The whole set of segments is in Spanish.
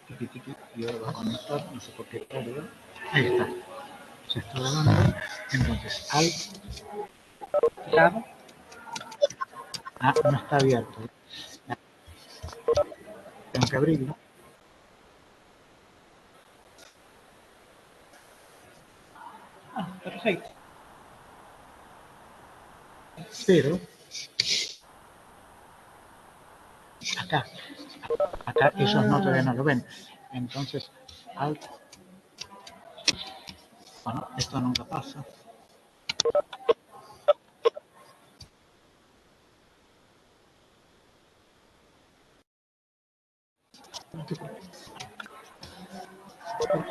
Tiqui, tiqui, y ahora va a conectar, no sé por qué tarda. Ahí está, se está grabando. Entonces, Tab. Ah, no está abierto. Tengo que abrirlo. Ah, perfecto. Pero acá ellos no, todavía no lo ven. Entonces, Alt, bueno, esto nunca pasa.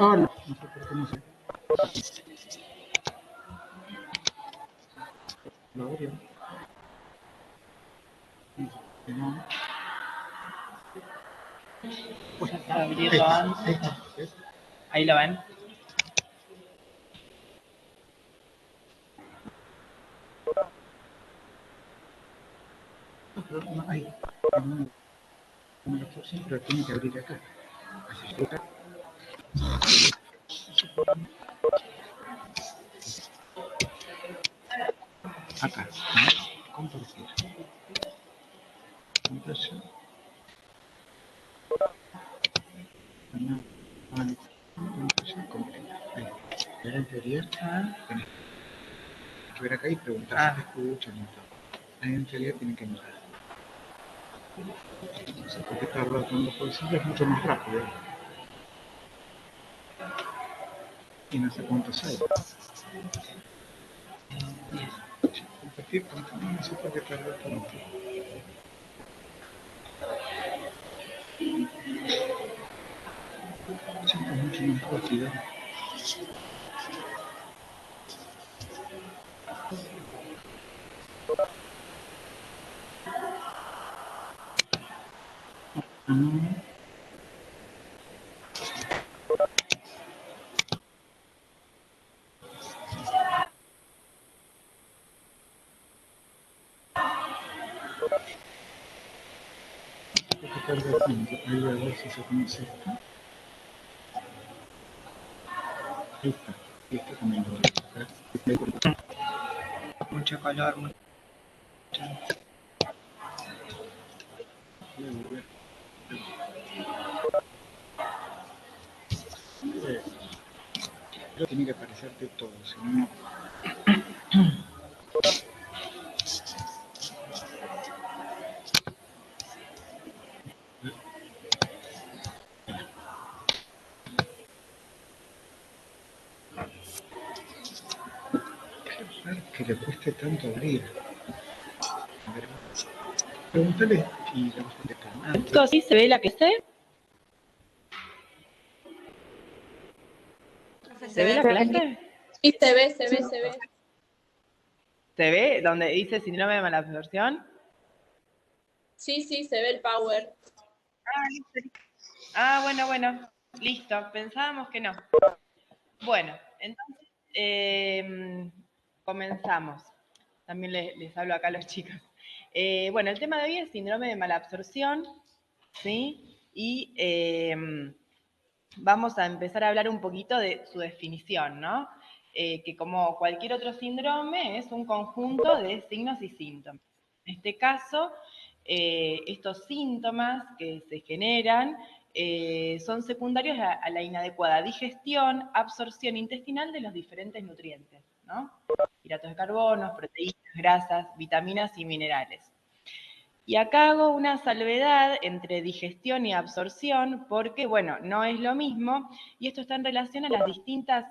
Hola, no sé por qué no sé. Lo abrió. No. Pues, Abrirlo antes. Ahí lo ven. No, ahí. Pero tiene que abrir acá. Así está. Acá, ¿no? Compartir. Impresión. Impresión completa. Ahí. Y ahora en teoría, tenés que ver acá y preguntar si te escuchan y todo. Ahí en teoría tienen que entrar. No sé por qué tarda tanto, porque siempre es mucho más rápido. Y no sé cuántos hay. Compartir contenido, no sé por qué tarda tanto. Siempre es mucho más rápido. ¿Por qué tarda tanto? Ahí a ver si se conoce esto. Ahí está. Y esto también lo voy a tocar. Mucho color, mucho. Pero tiene que aparecerte todo, si no. Que le cueste tanto abrir. A ver, pregúntale y le vas a contestar. ¿Esto sí se ve la que esté? ¿Se ve la clase? Sí, se ve, se ve, se ve. ¿Se ve donde dice síndrome de mala absorción? Sí, sí, se ve el power. Bueno, listo. Pensábamos que no. Bueno, entonces comenzamos. También les hablo acá a los chicos. Bueno, el tema de hoy es síndrome de mala absorción, ¿sí? Y vamos a empezar a hablar un poquito de su definición, ¿no? Que como cualquier otro síndrome es un conjunto de signos y síntomas. En este caso, estos síntomas que se generan son secundarios a la inadecuada digestión, absorción intestinal de los diferentes nutrientes, ¿no? Hidratos de carbono, proteínas, grasas, vitaminas y minerales. Y acá hago una salvedad entre digestión y absorción porque, bueno, no es lo mismo y esto está en relación a las distintas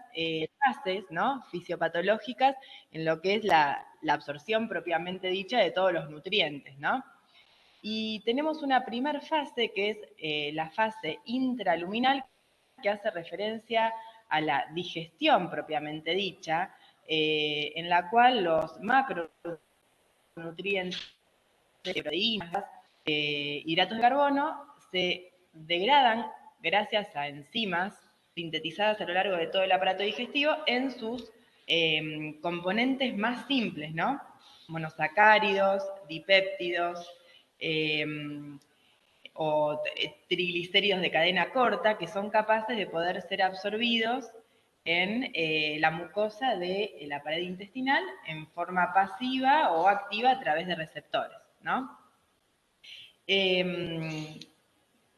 fases, ¿no? Fisiopatológicas en lo que es la absorción propiamente dicha de todos los nutrientes, ¿no? Y tenemos una primera fase que es la fase intraluminal que hace referencia a la digestión propiamente dicha, en la cual los macronutrientes, proteínas, hidratos de carbono se degradan gracias a enzimas sintetizadas a lo largo de todo el aparato digestivo en sus componentes más simples, ¿no? Monosacáridos, dipéptidos, o triglicéridos de cadena corta que son capaces de poder ser absorbidos en la mucosa de la pared intestinal en forma pasiva o activa a través de receptores, ¿no?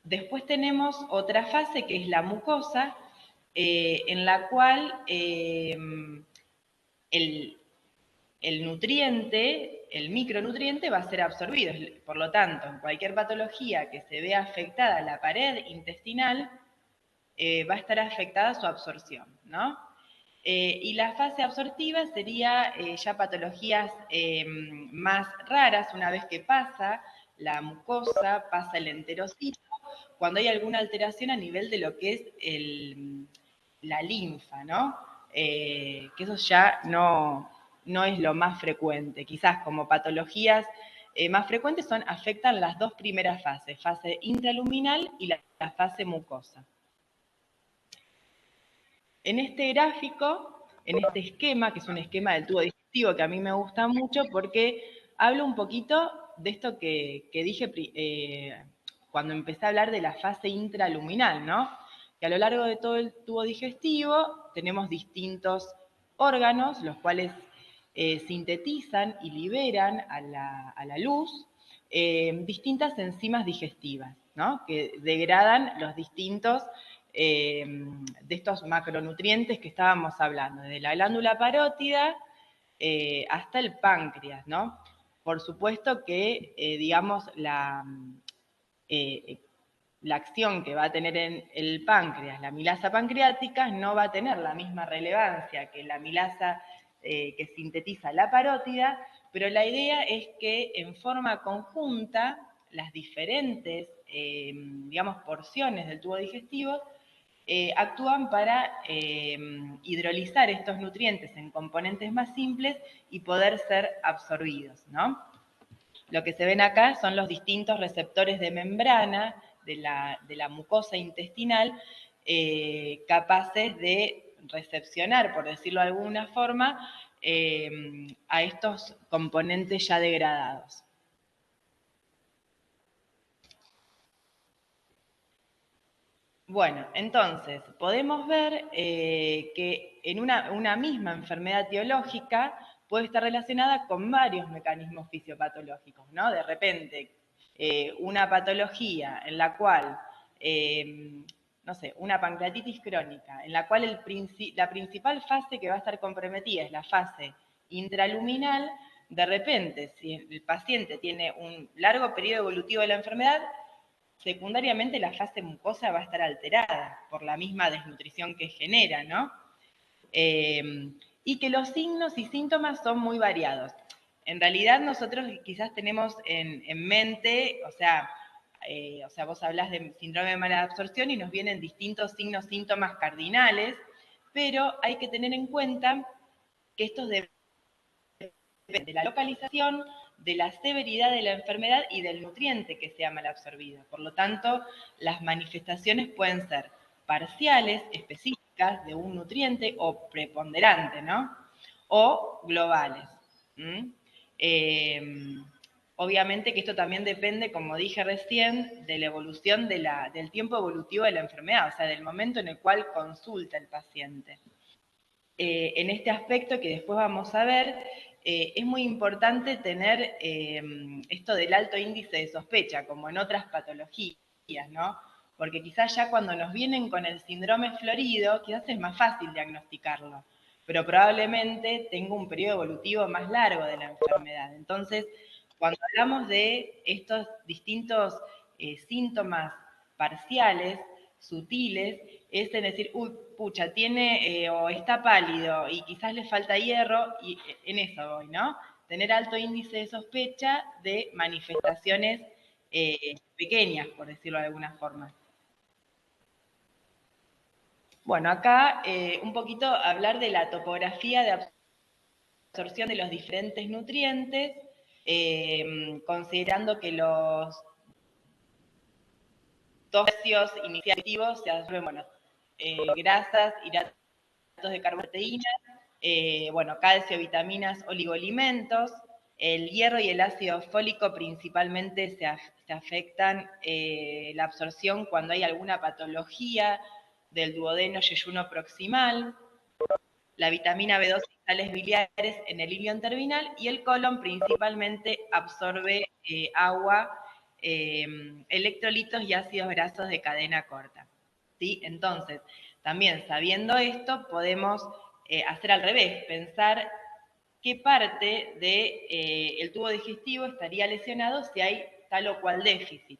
Después tenemos otra fase que es la mucosa, en la cual el nutriente, el micronutriente va a ser absorbido. Por lo tanto, en cualquier patología que se vea afectada la pared intestinal, va a estar afectada su absorción, ¿no? Y la fase absortiva sería ya patologías más raras, una vez que pasa la mucosa, pasa el enterocito, cuando hay alguna alteración a nivel de lo que es la linfa, ¿no? Que eso ya no es lo más frecuente. Quizás como patologías más frecuentes afectan las dos primeras fases, fase intraluminal y la fase mucosa. En este gráfico, en este esquema, que es un esquema del tubo digestivo que a mí me gusta mucho porque hablo un poquito de esto que dije cuando empecé a hablar de la fase intraluminal, ¿no? Que a lo largo de todo el tubo digestivo tenemos distintos órganos, los cuales sintetizan y liberan a la luz distintas enzimas digestivas, ¿no? Que degradan los distintos de estos macronutrientes que estábamos hablando, desde la glándula parótida hasta el páncreas, ¿no? Por supuesto que, digamos, la acción que va a tener en el páncreas, la amilasa pancreática, no va a tener la misma relevancia que la amilasa que sintetiza la parótida, pero la idea es que en forma conjunta las diferentes, digamos, porciones del tubo digestivo actúan para hidrolizar estos nutrientes en componentes más simples y poder ser absorbidos, ¿no? Lo que se ven acá son los distintos receptores de membrana de la mucosa intestinal capaces de recepcionar, por decirlo de alguna forma, a estos componentes ya degradados. Bueno, entonces, podemos ver que en una misma enfermedad etiológica puede estar relacionada con varios mecanismos fisiopatológicos, ¿no? De repente, una patología en la cual, no sé, una pancreatitis crónica, en la cual la principal fase que va a estar comprometida es la fase intraluminal, de repente, si el paciente tiene un largo periodo evolutivo de la enfermedad, secundariamente la fase mucosa va a estar alterada por la misma desnutrición que genera, ¿no? Y que los signos y síntomas son muy variados. En realidad nosotros quizás tenemos en mente, o sea, vos hablás de síndrome de mala absorción y nos vienen distintos signos, síntomas cardinales, pero hay que tener en cuenta que estos dependen de la localización, de la severidad de la enfermedad y del nutriente que sea mal absorbido. Por lo tanto, las manifestaciones pueden ser parciales, específicas de un nutriente o preponderante, ¿no? O globales. Obviamente que esto también depende, como dije recién, de la evolución del tiempo evolutivo de la enfermedad, o sea, del momento en el cual consulta el paciente. En este aspecto que después vamos a ver, es muy importante tener esto del alto índice de sospecha, como en otras patologías, ¿no? Porque quizás ya cuando nos vienen con el síndrome florido, quizás es más fácil diagnosticarlo, pero probablemente tenga un periodo evolutivo más largo de la enfermedad. Entonces, cuando hablamos de estos distintos síntomas parciales, sutiles, es en decir, uy, pucha, tiene o está pálido y quizás le falta hierro, y en eso voy, ¿no? Tener alto índice de sospecha de manifestaciones pequeñas, por decirlo de alguna forma. Bueno, acá un poquito hablar de la topografía de absorción de los diferentes nutrientes, considerando que los dos tercios iniciativos se absorben, bueno, grasas, hidratos de carbono, proteínas, bueno, calcio, vitaminas, oligoelementos, El hierro y el ácido fólico principalmente se afectan la absorción cuando hay alguna patología del duodeno yeyuno proximal, la vitamina B2 y sales biliares en el ilio intervinal, y el colon principalmente absorbe agua, electrolitos y ácidos grasos de cadena corta. ¿Sí? Entonces, también sabiendo esto, podemos hacer al revés, pensar qué parte del tubo digestivo estaría lesionado si hay tal o cual déficit.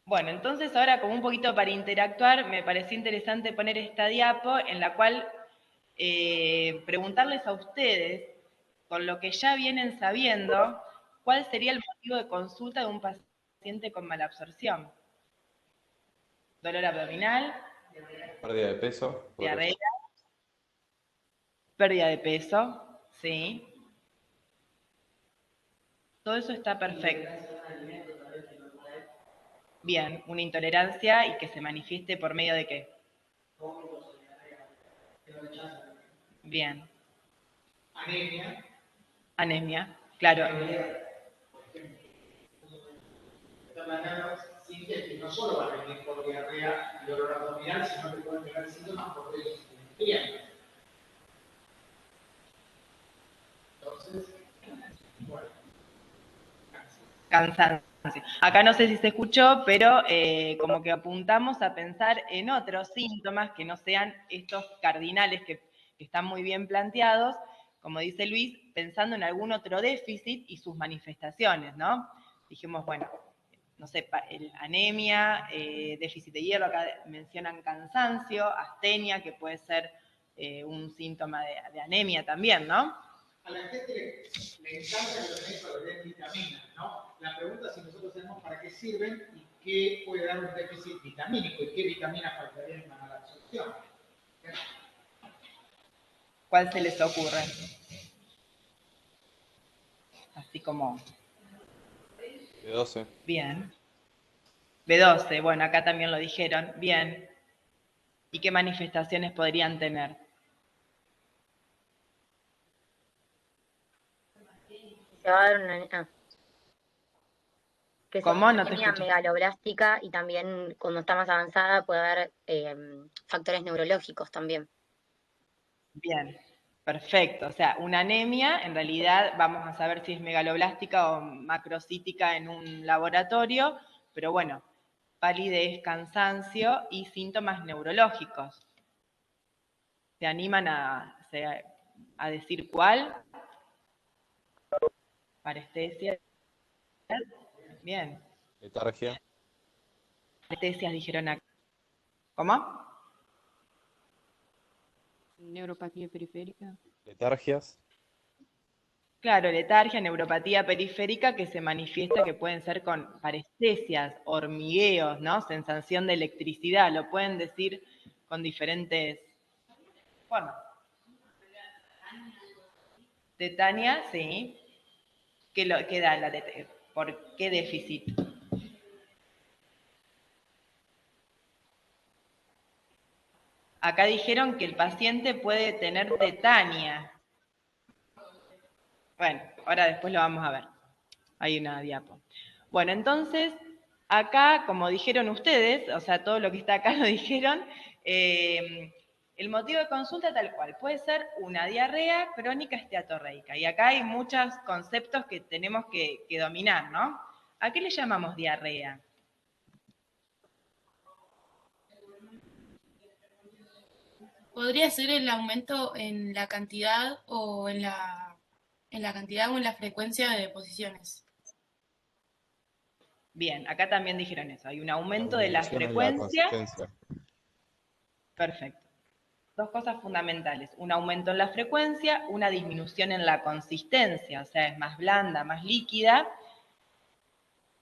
Bueno, entonces ahora como un poquito para interactuar, me pareció interesante poner esta diapo en la cual preguntarles a ustedes, con lo que ya vienen sabiendo, cuál sería el motivo de consulta de un paciente con malabsorción. Dolor abdominal, Pérdida de peso. diarrea, pérdida de peso, sí. Todo eso está perfecto. Bien, una intolerancia y que se manifieste por medio de qué. Bien. Anemia, claro. No solo va a venir por diarrea y dolor abdominal, sino que pueden tener síntomas por déficit. Entonces, bueno. Cansancio. Acá no sé si se escuchó, pero como que apuntamos a pensar en otros síntomas que no sean estos cardinales que están muy bien planteados, como dice Luis, pensando en algún otro déficit y sus manifestaciones, ¿no? Dijimos, bueno, no sé, anemia, déficit de hierro, acá mencionan cansancio, astenia, que puede ser un síntoma de anemia también, ¿no? A la gente le encanta que los médicos le den vitaminas, ¿no? La pregunta es si nosotros sabemos para qué sirven y qué puede dar un déficit vitamínico y qué vitaminas faltarían en la malabsorción. ¿Cuál se les ocurre? Así como... B12. Bien. B12, bueno, acá también lo dijeron. Bien. ¿Y qué manifestaciones podrían tener? Se va a dar una... que ¿Cómo? sea No una te anemia escucho. megaloblástica y también cuando está más avanzada puede haber factores neurológicos también. Bien, perfecto. O sea, una anemia, en realidad vamos a saber si es megaloblástica o macrocítica en un laboratorio, pero bueno, palidez, cansancio y síntomas neurológicos. ¿Se animan a decir cuál? Parestesia. Bien. Letargia. Parestesias dijeron acá. ¿Cómo? Neuropatía periférica. Letargias. Claro, letargia, neuropatía periférica que se manifiesta que pueden ser con parestesias, hormigueos, ¿no? Sensación de electricidad, lo pueden decir con diferentes formas. Tetania, sí. ¿Qué da la tetania? ¿Por qué déficit? Acá dijeron que el paciente puede tener tetania. Bueno, ahora después lo vamos a ver. Hay una diapo. Bueno, entonces, acá, como dijeron ustedes, o sea, todo lo que está acá lo dijeron, el motivo de consulta tal cual, puede ser una diarrea crónica esteatorreica. Y acá hay muchos conceptos que tenemos que dominar, ¿no? ¿A qué le llamamos diarrea? Podría ser el aumento en la cantidad o en la cantidad o en la frecuencia de deposiciones. Bien, acá también dijeron eso, hay un aumento de la disminución en la frecuencia. consistencia. Perfecto. Dos cosas fundamentales, un aumento en la frecuencia, una disminución en la consistencia, o sea, es más blanda, más líquida.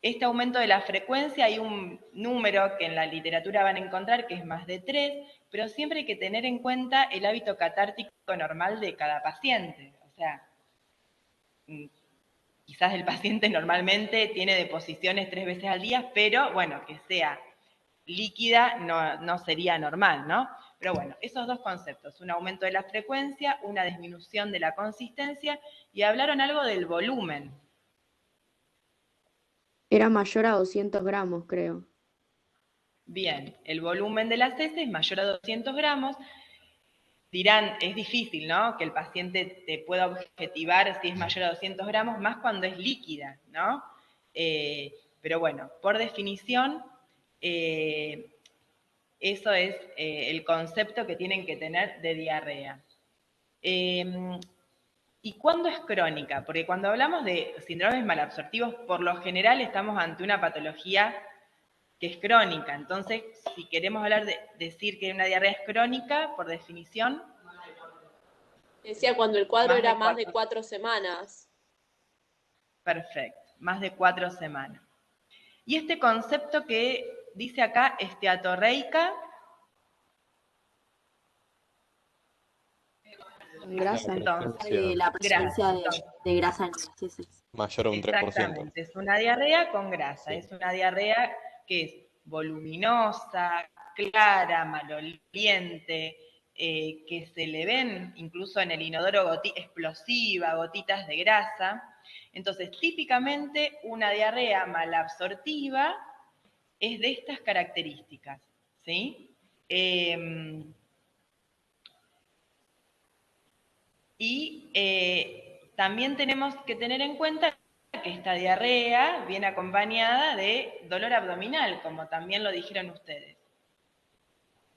Este aumento de la frecuencia, hay un número que en la literatura van a encontrar que es más de 3, pero siempre hay que tener en cuenta el hábito catártico normal de cada paciente. O sea, quizás el paciente normalmente tiene deposiciones 3 veces al día, pero bueno, que sea líquida no sería normal, ¿no? Pero bueno, esos dos conceptos, un aumento de la frecuencia, una disminución de la consistencia, y hablaron algo del volumen. Era mayor a 200 gramos, creo. Bien, el volumen de las heces es mayor a 200 gramos. Dirán, es difícil, ¿no? Que el paciente te pueda objetivar si es mayor a 200 gramos, más cuando es líquida, ¿no? Pero bueno, por definición, eso es el concepto que tienen que tener de diarrea. ¿Y cuándo es crónica? Porque cuando hablamos de síndromes malabsortivos, por lo general estamos ante una patología que es crónica. Entonces, si queremos hablar de decir que una diarrea es crónica, por definición, Decía cuando el cuadro era más de 4 semanas. perfecto, más de 4 semanas. Y este concepto que dice acá, esteatorreica, Grasa, entonces, La la presencia de grasa en las heces. mayor a un 3%. exactamente, es una diarrea con grasa, es una diarrea que es voluminosa, clara, maloliente, que se le ven incluso en el inodoro explosiva, gotitas de grasa. Entonces, típicamente una diarrea malabsortiva es de estas características, ¿sí? También tenemos que tener en cuenta que esta diarrea viene acompañada de dolor abdominal, como también lo dijeron ustedes.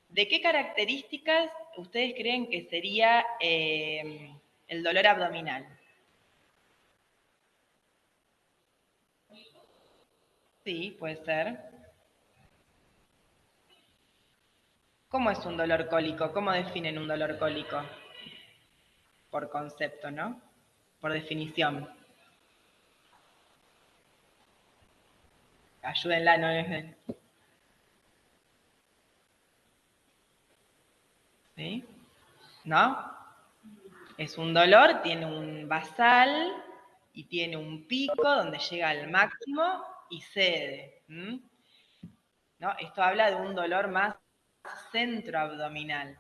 ¿De qué características ustedes creen que sería el dolor abdominal? Sí, puede ser. ¿Cómo es un dolor cólico? ¿Cómo definen un dolor cólico? Por concepto, ¿no? Por definición. Ayúdenla, no es... ¿Sí? ¿No? Es un dolor, tiene un basal y tiene un pico donde llega al máximo y cede. ¿No? Esto habla de un dolor más centroabdominal,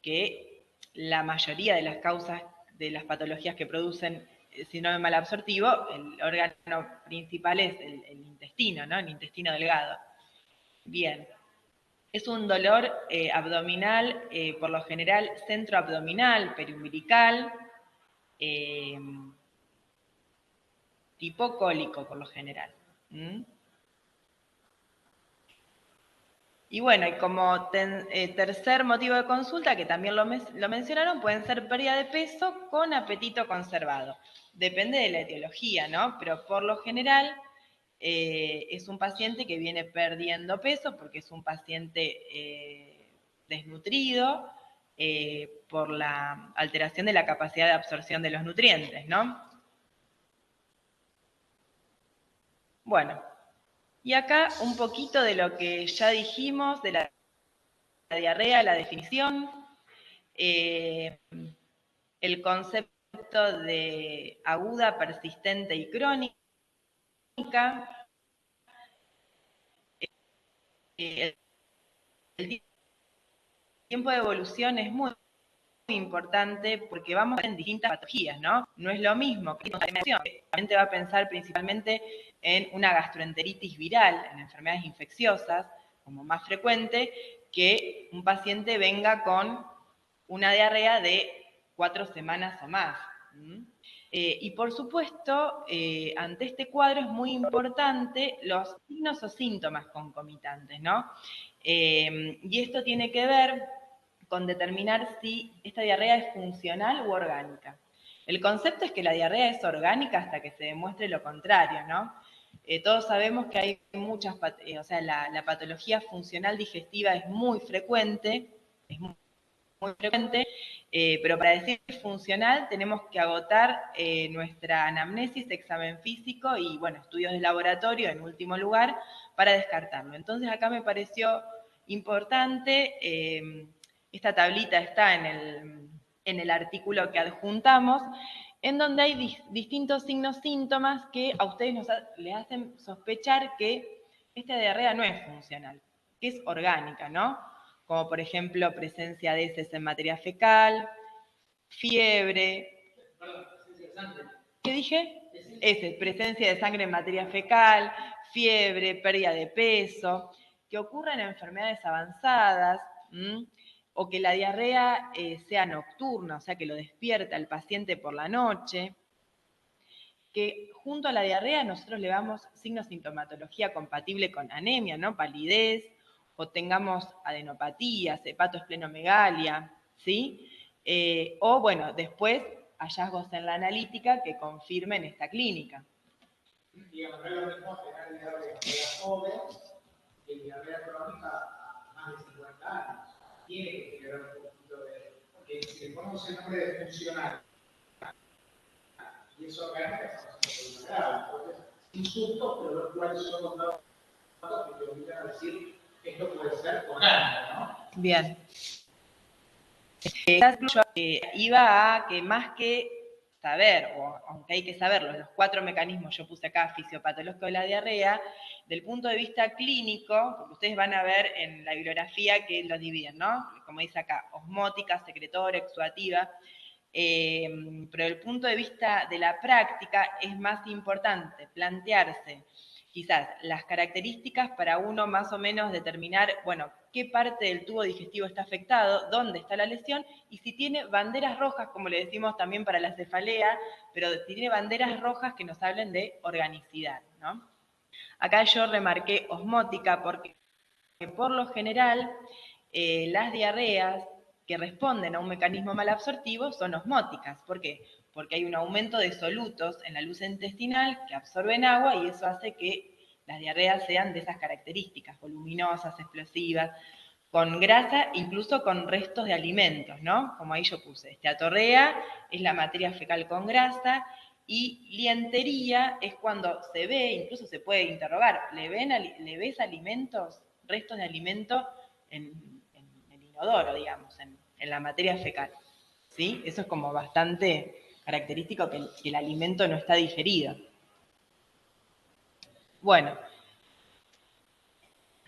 que la mayoría de las causas de las patologías que producen el síndrome malabsortivo, el órgano principal es el intestino, ¿no? El intestino delgado. Bien. Es un dolor abdominal, por lo general centroabdominal, periumbilical, tipo cólico por lo general. Y bueno, y como tercer motivo de consulta, que también lo mencionaron, pueden ser pérdida de peso con apetito conservado. Depende de la etiología, ¿no? Pero por lo general es un paciente que viene perdiendo peso porque es un paciente desnutrido por la alteración de la capacidad de absorción de los nutrientes, ¿no? Bueno, y acá un poquito de lo que ya dijimos de la diarrea, la definición, el concepto de aguda, persistente y crónica, el tiempo de evolución es muy importante porque vamos a ver en distintas patologías, ¿no? No es lo mismo que la gente va a pensar principalmente en una gastroenteritis viral, en enfermedades infecciosas, como más frecuente, que un paciente venga con una diarrea de 4 semanas o más. Y por supuesto, ante este cuadro es muy importante los signos o síntomas concomitantes, ¿no? Y esto tiene que ver con determinar si esta diarrea es funcional u orgánica. El concepto es que la diarrea es orgánica hasta que se demuestre lo contrario, ¿no? Todos sabemos que hay muchas, o sea, la patología funcional digestiva es muy frecuente, pero para decir funcional tenemos que agotar nuestra anamnesis, examen físico y, bueno, estudios de laboratorio en último lugar para descartarlo. Entonces acá me pareció importante, esta tablita está en el artículo que adjuntamos, en donde hay distintos signos, síntomas que a ustedes les hacen sospechar que esta diarrea no es funcional, que es orgánica, ¿no? como por ejemplo presencia de heces en materia fecal, fiebre. ¿Qué dije? Heces, presencia de sangre en materia fecal, fiebre, pérdida de peso, que ocurren en enfermedades avanzadas, o que la diarrea sea nocturna, o sea, que lo despierta al paciente por la noche, que junto a la diarrea nosotros le damos signos de sintomatología compatible con anemia, ¿no? Palidez, o tengamos adenopatías, hepatoesplenomegalia, ¿sí? O bueno, después hallazgos en la analítica que confirmen esta clínica. Digamos, no es lo mismo tener diarrea joven que diarrea crónica a más de 50 años. Tiene que generar un poquito de... Porque si le ponemos el nombre de funcional, y eso realmente es un grave. Entonces, sin susto, pero los cuales son los datos que te obligan a decir esto puede ser orgánico, ¿no? Bien. Yo iba a que más que saber, o aunque hay que saberlo, los 4 mecanismos, yo puse acá fisiopatológico de la diarrea, del punto de vista clínico, porque ustedes van a ver en la bibliografía que los dividen, ¿no? Como dice acá, osmótica, secretora, exudativa, pero desde el punto de vista de la práctica es más importante plantearse quizás las características para uno más o menos determinar, bueno, qué parte del tubo digestivo está afectado, dónde está la lesión, y si tiene banderas rojas, como le decimos también para la cefalea, pero si tiene banderas rojas que nos hablen de organicidad, ¿no? Acá yo remarqué osmótica porque por lo general las diarreas que responden a un mecanismo malabsortivo son osmóticas. ¿Por qué? Porque hay un aumento de solutos en la luz intestinal que absorben agua y eso hace que las diarreas sean de esas características, voluminosas, explosivas, con grasa, incluso con restos de alimentos, ¿no? Como ahí yo puse, esteatorrea es la materia fecal con grasa y lientería es cuando se ve, incluso se puede interrogar, ¿le ves alimentos, restos de alimento en el inodoro, digamos, en la materia fecal? ¿Sí? Eso es como bastante característico que el alimento no está digerido. Bueno,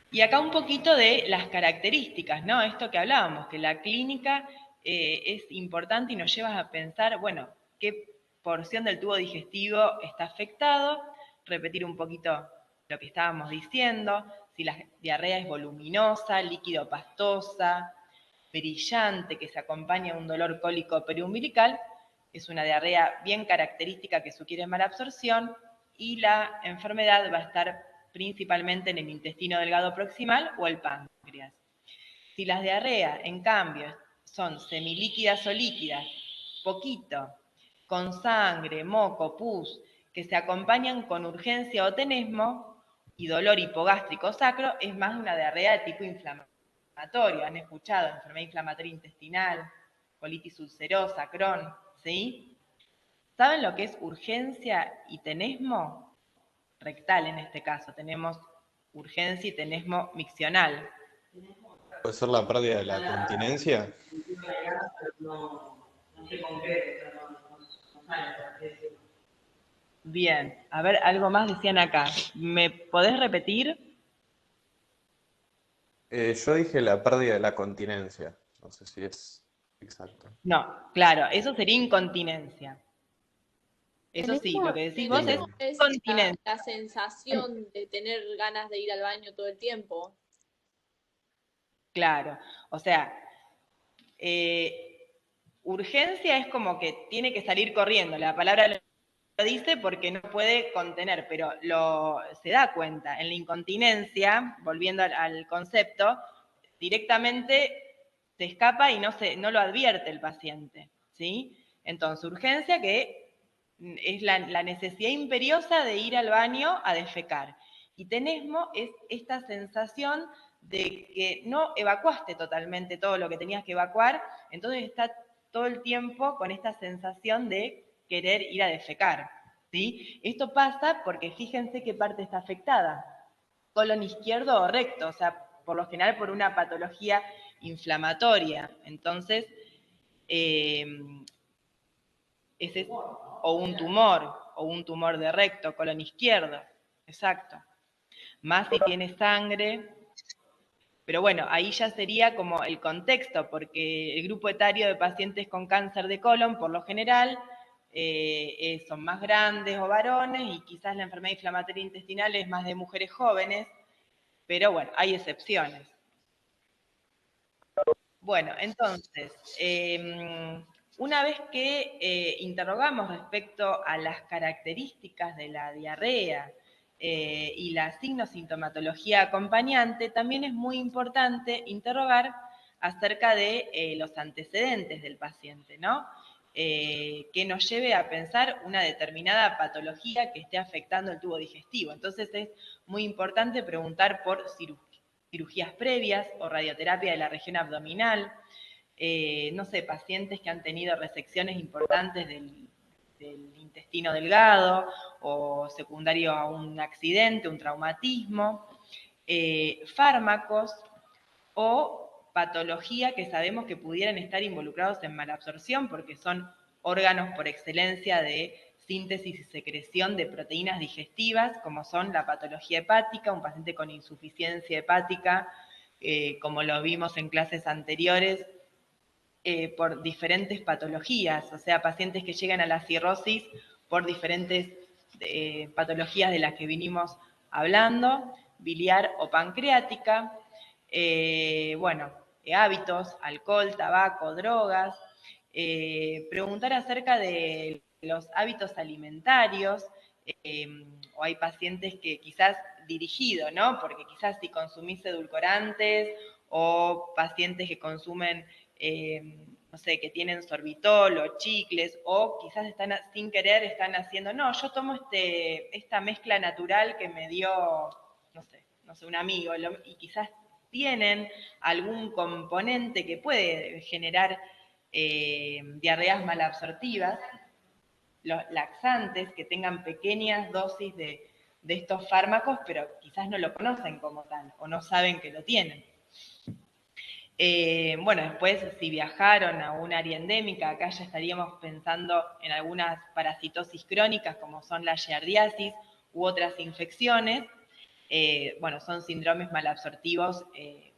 y acá un poquito de las características, ¿no? Esto que hablábamos, que la clínica es importante y nos lleva a pensar, bueno, qué porción del tubo digestivo está afectado, repetir un poquito lo que estábamos diciendo, si la diarrea es voluminosa, líquido pastosa, brillante, que se acompaña a un dolor cólico periumbilical, es una diarrea bien característica que sugiere mala absorción y la enfermedad va a estar principalmente en el intestino delgado proximal o el páncreas. Si las diarreas, en cambio, son semilíquidas o líquidas, poquito, con sangre, moco, pus, que se acompañan con urgencia o tenesmo y dolor hipogástrico sacro, es más una diarrea de tipo inflamatorio. ¿Han escuchado? Enfermedad inflamatoria intestinal, colitis ulcerosa, Crohn, ¿sí? ¿Saben lo que es urgencia y tenesmo? Rectal en este caso, tenemos urgencia y tenesmo miccional. ¿Puede ser la pérdida de la continencia? Bien, a ver, algo más decían acá. ¿Me podés repetir? Yo dije la pérdida de la continencia. No sé si es exacto. No, claro, eso sería incontinencia. Eso sí, lo que decís vos es Tenesmo es continencia. la sensación de tener ganas de ir al baño todo el tiempo. Claro, o sea, urgencia es como que tiene que salir corriendo, la palabra lo dice porque no puede contener, pero se da cuenta. En la incontinencia, volviendo al concepto, directamente se escapa y no lo advierte el paciente, ¿sí? Entonces, urgencia que es la necesidad imperiosa de ir al baño a defecar. Y tenesmo es esta sensación de que no evacuaste totalmente todo lo que tenías que evacuar, entonces está todo el tiempo con esta sensación de querer ir a defecar, ¿sí? Esto pasa porque fíjense qué parte está afectada, colon izquierdo o recto, o sea, por lo general por una patología inflamatoria. Entonces, ese, o un tumor de recto, colon izquierdo, exacto. Más si tiene sangre, Pero bueno, ahí ya sería como el contexto, porque el grupo etario de pacientes con cáncer de colon, por lo general, son más grandes o varones, y quizás la enfermedad inflamatoria intestinal es más de mujeres jóvenes, pero bueno, hay excepciones. Bueno, entonces, una vez que interrogamos respecto a las características de la diarrea y la signosintomatología acompañante, también es muy importante interrogar acerca de los antecedentes del paciente, ¿no? Que nos lleve a pensar una determinada patología que esté afectando el tubo digestivo. Entonces es muy importante preguntar por cirugías previas o radioterapia de la región abdominal, no sé, pacientes que han tenido resecciones importantes del intestino delgado o secundario a un accidente, un traumatismo, fármacos o patología que sabemos que pudieran estar involucrados en malabsorción porque son órganos por excelencia de síntesis y secreción de proteínas digestivas, como son la patología hepática, un paciente con insuficiencia hepática, como lo vimos en clases anteriores, por diferentes patologías, o sea, pacientes que llegan a la cirrosis por diferentes patologías de las que vinimos hablando, biliar o pancreática, bueno, hábitos, alcohol, tabaco, drogas, preguntar acerca de los hábitos alimentarios, o hay pacientes que quizás dirigido, ¿no? Porque quizás si consumís edulcorantes o pacientes que consumen, no sé, que tienen sorbitol o chicles, o quizás están sin querer están haciendo, no, yo tomo esta mezcla natural que me dio, no sé, un amigo, y quizás tienen algún componente que puede generar diarreas malabsortivas, los laxantes que tengan pequeñas dosis de estos fármacos, pero quizás no lo conocen como tal o no saben que lo tienen. Bueno, después si viajaron a un área endémica, acá ya estaríamos pensando en algunas parasitosis crónicas como son la giardiasis u otras infecciones. Bueno, son síndromes malabsortivos,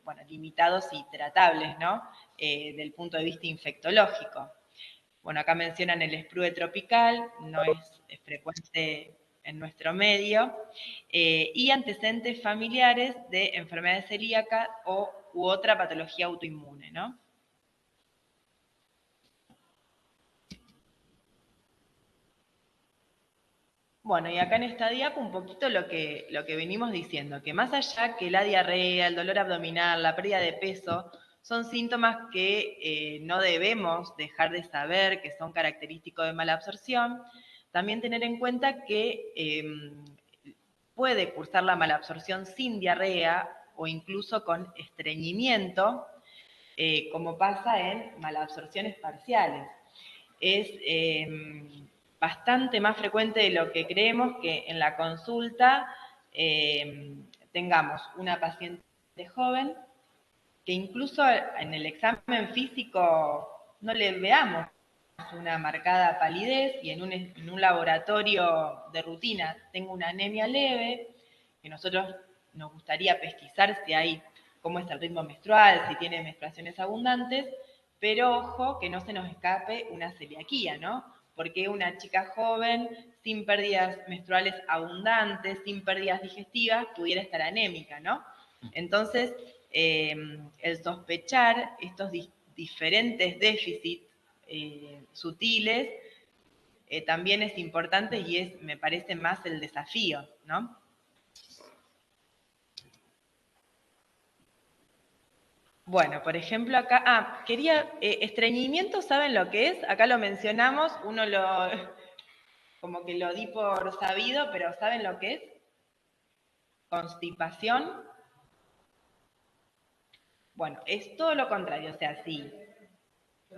bueno, limitados y tratables, ¿no? Del punto de vista infectológico. Bueno, acá mencionan el sprue tropical, no es frecuente en nuestro medio, y antecedentes familiares de enfermedades celíacas u otra patología autoinmune, ¿no? Bueno, y acá en esta diapo un poquito lo que venimos diciendo, que más allá que la diarrea, el dolor abdominal, la pérdida de peso, son síntomas que no debemos dejar de saber que son característicos de mala absorción, también tener en cuenta que puede cursar la malabsorción sin diarrea o incluso con estreñimiento, como pasa en malabsorciones parciales. Es bastante más frecuente de lo que creemos que en la consulta tengamos una paciente joven que incluso en el examen físico no le veamos una marcada palidez y en un laboratorio de rutina tengo una anemia leve, que nosotros nos gustaría pesquisar si hay, cómo es el ritmo menstrual, si tiene menstruaciones abundantes, pero ojo que no se nos escape una celiaquía, ¿no? Porque una chica joven, sin pérdidas menstruales abundantes, sin pérdidas digestivas, pudiera estar anémica, ¿no? Entonces, el sospechar estos diferentes déficits sutiles también es importante y me parece más el desafío, ¿no? Bueno, por ejemplo acá, estreñimiento, ¿saben lo que es? Acá lo mencionamos, como que lo di por sabido, pero ¿saben lo que es? Constipación. Bueno, es todo lo contrario, o sea, sí.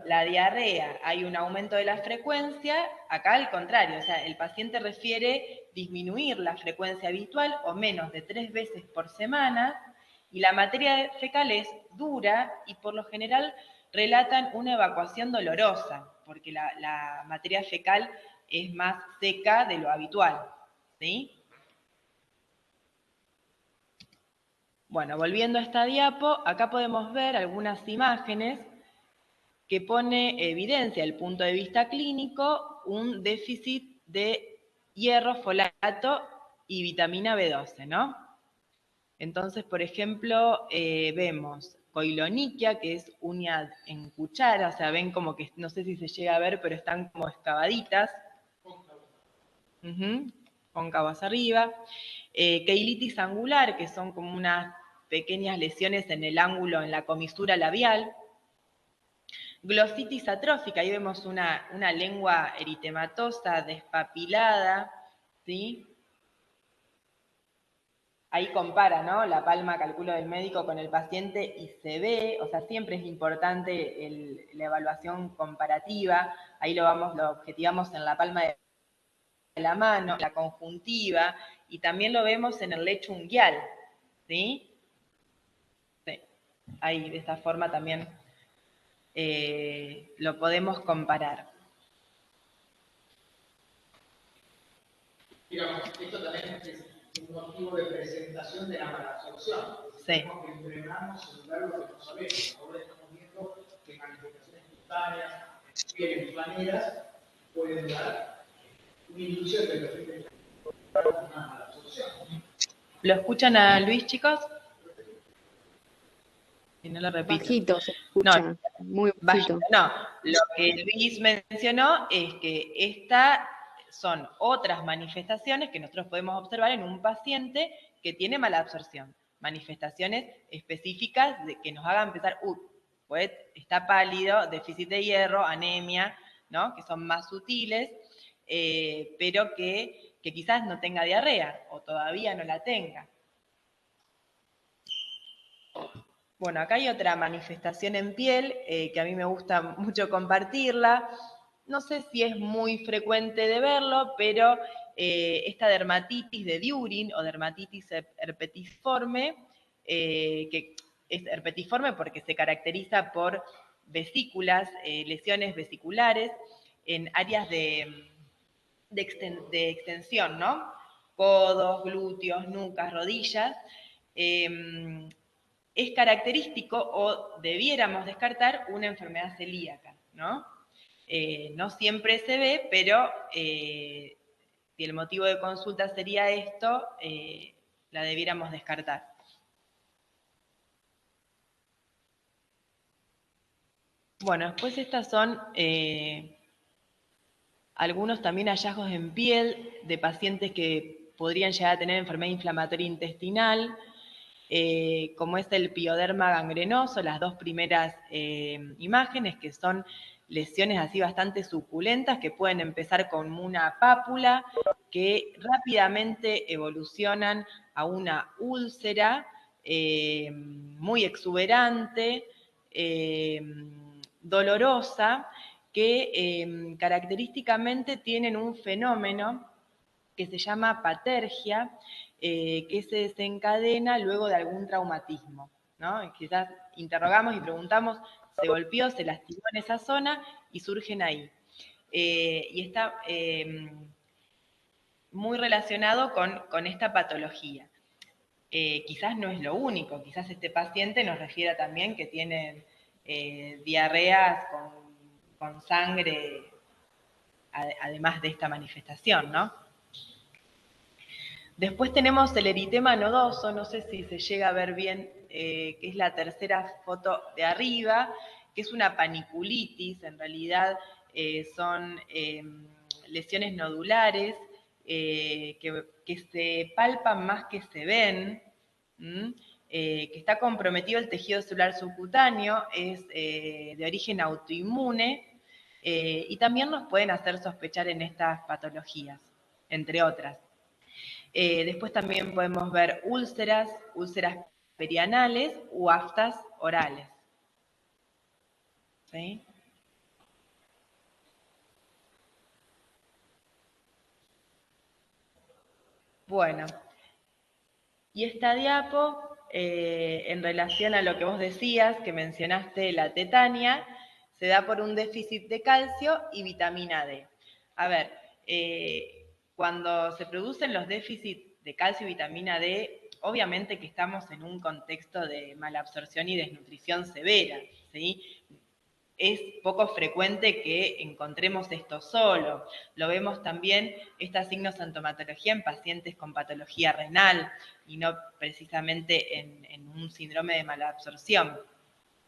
La diarrea, hay un aumento de la frecuencia, acá al contrario, o sea, el paciente refiere disminuir la frecuencia habitual o menos de 3 veces por semana, y la materia fecal es dura y por lo general relatan una evacuación dolorosa, porque la materia fecal es más seca de lo habitual, ¿sí? Bueno, volviendo a esta diapo, acá podemos ver algunas imágenes que pone evidencia, desde el punto de vista clínico, un déficit de hierro, folato y vitamina B12, ¿no? Entonces, por ejemplo, vemos coiloniquia, que es uña en cuchara, o sea, ven como que, no sé si se llega a ver, pero están como excavaditas, cóncavas arriba. Queilitis angular, que son como unas pequeñas lesiones en el ángulo, en la comisura labial. Glositis atrófica, ahí vemos una lengua eritematosa, despapilada, ¿sí? Ahí compara, ¿no? La palma, calculo, del médico con el paciente y se ve, o sea, siempre es importante la evaluación comparativa. Ahí lo objetivamos en la palma de la mano, la conjuntiva, y también lo vemos en el lecho unguial, ¿sí? Sí. Ahí, de esta forma también lo podemos comparar. Digamos, esto también es un motivo de presentación de la malabsorción. Sí. Tenemos que entrenarnos en ver lo que no sabemos. Ahora estamos viendo que manifestaciones cutáneas, piel planeras, pueden dar una ilusión de que es una malabsorción. ¿Lo escuchan a Luis, chicos? Y no lo repito. Bajito se escucha, No, muy bajito. No, lo que Luis mencionó es que estas son otras manifestaciones que nosotros podemos observar en un paciente que tiene malabsorción. Manifestaciones específicas que nos hagan pensar, pues está pálido, déficit de hierro, anemia, ¿no? Que son más sutiles, pero que quizás no tenga diarrea o todavía no la tenga. Bueno, acá hay otra manifestación en piel que a mí me gusta mucho compartirla. No sé si es muy frecuente de verlo, pero esta dermatitis de Durin o dermatitis herpetiforme, que es herpetiforme porque se caracteriza por vesículas, lesiones vesiculares en áreas de extensión, ¿no? Codos, glúteos, nucas, rodillas. Es característico o debiéramos descartar una enfermedad celíaca, ¿no? No siempre se ve, pero si el motivo de consulta sería esto, la debiéramos descartar. Bueno, después estas son algunos también hallazgos en piel de pacientes que podrían llegar a tener enfermedad inflamatoria intestinal, como es el pioderma gangrenoso, las dos primeras imágenes, que son lesiones así bastante suculentas, que pueden empezar con una pápula, que rápidamente evolucionan a una úlcera muy exuberante, dolorosa, que característicamente tienen un fenómeno que se llama patergia, que se desencadena luego de algún traumatismo, ¿no? Y quizás interrogamos y preguntamos, ¿se golpeó, se lastimó en esa zona? Y surgen ahí. Y está muy relacionado con esta patología. Quizás no es lo único, quizás este paciente nos refiera también que tienen diarreas con sangre, además de esta manifestación, ¿no? Después tenemos el eritema nodoso, no sé si se llega a ver bien, que es la tercera foto de arriba, que es una paniculitis, en realidad son lesiones nodulares que se palpan más que se ven, que está comprometido el tejido celular subcutáneo, es de origen autoinmune, y también nos pueden hacer sospechar en estas patologías, entre otras. Después también podemos ver úlceras perianales u aftas orales. ¿Sí? Bueno, y esta diapo, en relación a lo que vos decías, que mencionaste la tetania, se da por un déficit de calcio y vitamina D. A ver, cuando se producen los déficits de calcio y vitamina D, obviamente que estamos en un contexto de malabsorción y desnutrición severa, ¿sí? Es poco frecuente que encontremos esto solo. Lo vemos también, esta signosintomatología en pacientes con patología renal y no precisamente en un síndrome de malabsorción.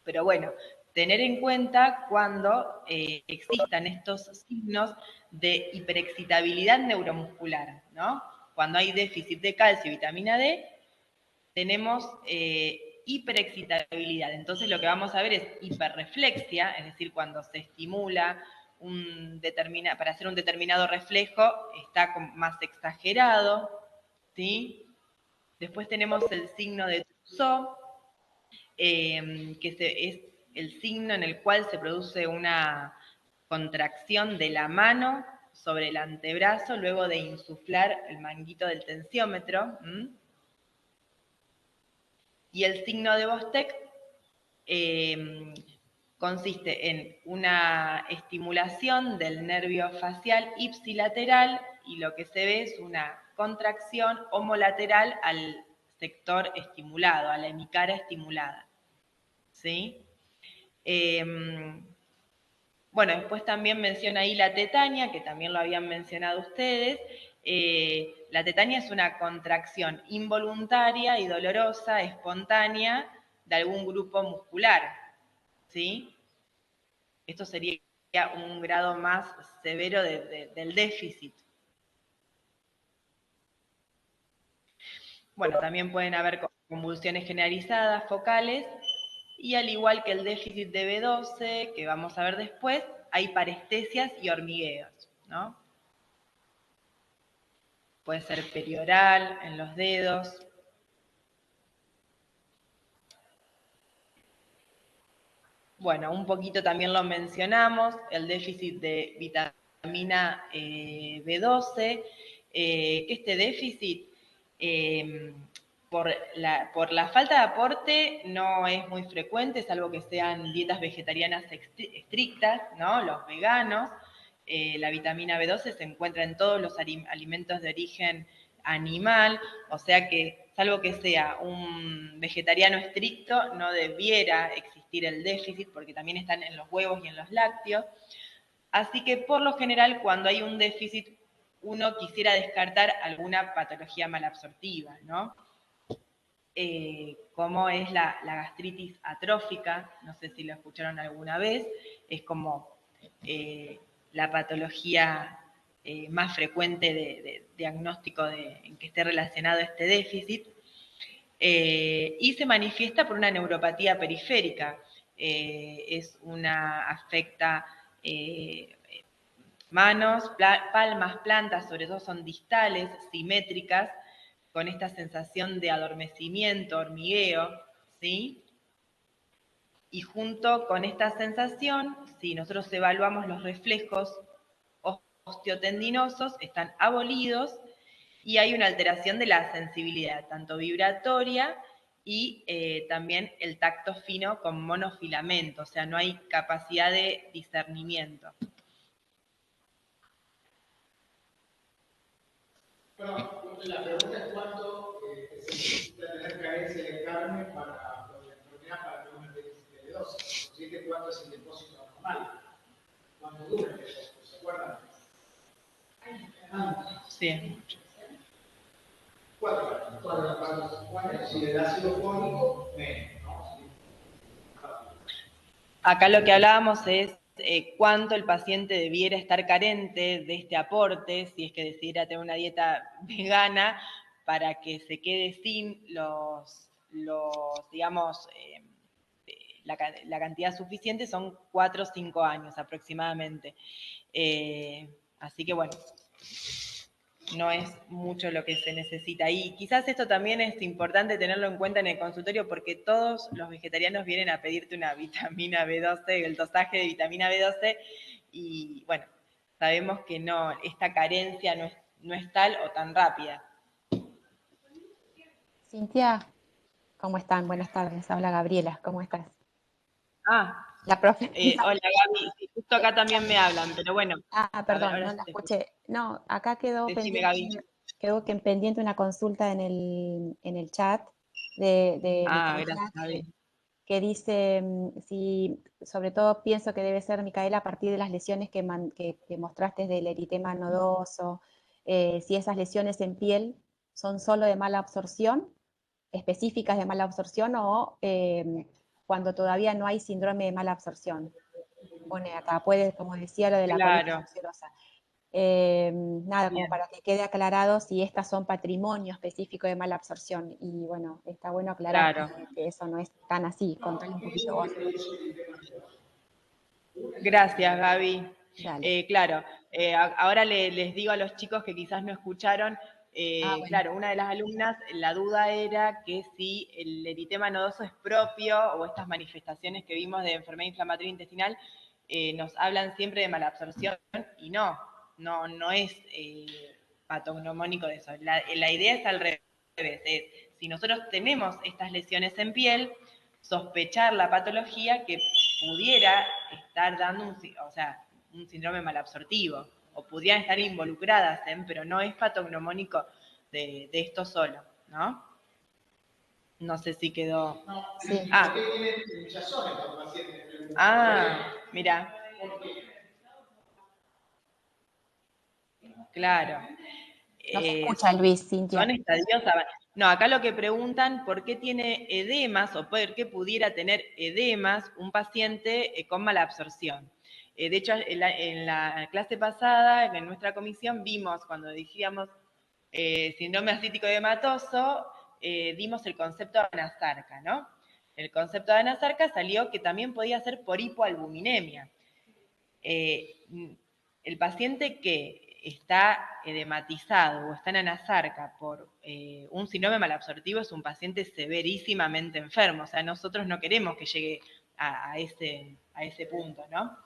Pero bueno, tener en cuenta cuando existan estos signos de hiperexcitabilidad neuromuscular, ¿no? Cuando hay déficit de calcio y vitamina D, tenemos hiperexcitabilidad. Entonces lo que vamos a ver es hiperreflexia, es decir, cuando se estimula para hacer un determinado reflejo, está más exagerado, ¿sí? Después tenemos el signo de Trousseau, es el signo en el cual se produce una contracción de la mano sobre el antebrazo luego de insuflar el manguito del tensiómetro. Y el signo de Bostek consiste en una estimulación del nervio facial ipsilateral y lo que se ve es una contracción homolateral al sector estimulado, a la hemicara estimulada. ¿Sí? Bueno, después también menciona ahí la tetania, que también lo habían mencionado ustedes. La tetania es una contracción involuntaria y dolorosa, espontánea, de algún grupo muscular, ¿sí? Esto sería un grado más severo del déficit. Bueno, también pueden haber convulsiones generalizadas, focales, y al igual que el déficit de B12, que vamos a ver después, hay parestesias y hormigueos, ¿no? Puede ser perioral, en los dedos. Bueno, un poquito también lo mencionamos, el déficit de vitamina B12, que este déficit, por la falta de aporte, no es muy frecuente, salvo que sean dietas vegetarianas estrictas, ¿no? Los veganos. La vitamina B12 se encuentra en todos los alimentos de origen animal, o sea que, salvo que sea un vegetariano estricto, no debiera existir el déficit, porque también están en los huevos y en los lácteos. Así que, por lo general, cuando hay un déficit, uno quisiera descartar alguna patología malabsortiva, ¿no? Como es la gastritis atrófica, no sé si lo escucharon alguna vez, es como la patología más frecuente de diagnóstico en que esté relacionado este déficit, y se manifiesta por una neuropatía periférica, afecta manos, palmas, plantas, sobre todo son distales, simétricas, con esta sensación de adormecimiento, hormigueo, ¿sí? Y junto con esta sensación, si nosotros evaluamos los reflejos osteotendinosos, están abolidos y hay una alteración de la sensibilidad, tanto vibratoria y también el tacto fino con monofilamento, o sea, no hay capacidad de discernimiento. Bueno, la pregunta es cuánto se necesita tener carencia de carne para tener un déficit de B12. ¿Cuánto es el depósito normal? ¿Cuánto dura el depósito? ¿Se acuerdan? Sí. 4 años. Si el ácido fólico, menos, ¿no? Acá lo que hablábamos es cuánto el paciente debiera estar carente de este aporte, si es que decidiera tener una dieta vegana, para que se quede sin digamos, la cantidad suficiente, son 4 o 5 años aproximadamente. Así que bueno, no es mucho lo que se necesita. Y quizás esto también es importante tenerlo en cuenta en el consultorio, porque todos los vegetarianos vienen a pedirte una vitamina B12, el dosaje de vitamina B12, y bueno, sabemos que no, esta carencia no es tal o tan rápida. Cintia, ¿cómo están? Buenas tardes. Habla Gabriela, ¿cómo estás? La profe. Hola Gaby, sí, justo acá también me hablan, pero bueno. Perdón, ahora no la te escuché. No, acá quedó Decime, pendiente Gaby. quedó que pendiente una consulta en el chat de Gracias, Micaela, Gaby. que dice, si, sobre todo pienso que debe ser, Micaela, a partir de las lesiones que mostraste del eritema nodoso, si esas lesiones en piel son solo de mala absorción, específicas de mala absorción, o cuando todavía no hay síndrome de mala absorción. Pone acá, puede, como decía, lo de la colitis Claro, ulcerosa. Nada, como bien, para que quede aclarado si estas son patrimonio específico de mala absorción. Y bueno, está bueno aclarar claro. que eso no es tan así. Contale un poquito vos. Gracias, Gaby. Dale. Claro, ahora les digo a los chicos que quizás no escucharon, Bueno. claro, una de las alumnas, la duda era que si el eritema nodoso es propio o estas manifestaciones que vimos de enfermedad inflamatoria intestinal nos hablan siempre de malabsorción y no es patognomónico de eso. La idea es al revés, es si nosotros tenemos estas lesiones en piel, sospechar la patología que pudiera estar dando un síndrome malabsortivo, o pudieran estar involucradas pero no es patognomónico de esto solo, ¿no? No sé si quedó. No, Sí. ¿por qué tienen hinchazones los pacientes? Mira. Claro. No se escucha, Luis, Cintia. Son estadios. No, acá lo que preguntan, ¿por qué tiene edemas o por qué pudiera tener edemas un paciente con mala absorción? De hecho, en la clase pasada, en nuestra comisión, vimos, cuando decíamos síndrome ascítico edematoso, dimos el concepto de anasarca, ¿no? El concepto de anasarca salió que también podía ser por hipoalbuminemia. El paciente que está edematizado o está en anasarca por un síndrome malabsortivo es un paciente severísimamente enfermo. O sea, nosotros no queremos que llegue a ese punto, ¿no?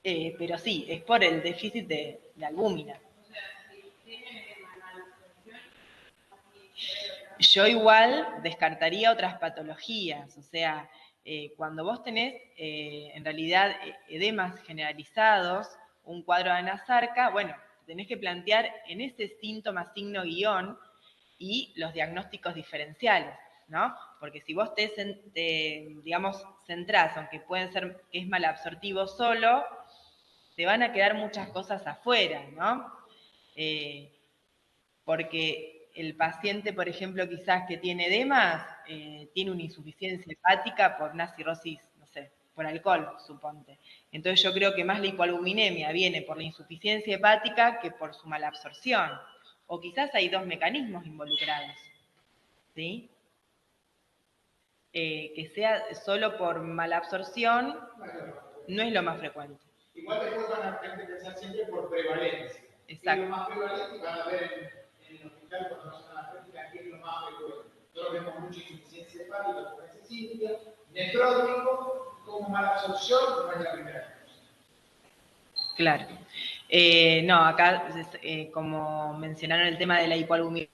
Pero sí, es por el déficit de albúmina. Yo igual descartaría otras patologías, o sea, cuando vos tenés en realidad edemas generalizados, un cuadro de anasarca, bueno, tenés que plantear en ese síntoma signo guión y los diagnósticos diferenciales, ¿no? Porque si vos digamos, centrás, aunque pueden ser que es malabsortivo solo, te van a quedar muchas cosas afuera, ¿no? Porque el paciente, por ejemplo, quizás que tiene edemas, tiene una insuficiencia hepática por una cirrosis, no sé, por alcohol, suponte. Entonces yo creo que más la hipoalbuminemia viene por la insuficiencia hepática que por su malabsorción. O quizás hay dos mecanismos involucrados, ¿sí? Que sea solo por malabsorción no es lo más frecuente. Igual después van a tener que pensar siempre por prevalencia. Exacto. Es lo más prevalente y van a ver en el hospital cuando no son las prácticas qué es lo más frecuente. Nosotros vemos mucha insuficiencia hepática, como dice Cintia, nefrótico, como mala absorción, no es la primera cosa. Claro. No, acá, como mencionaron el tema de la hipoalbuminemia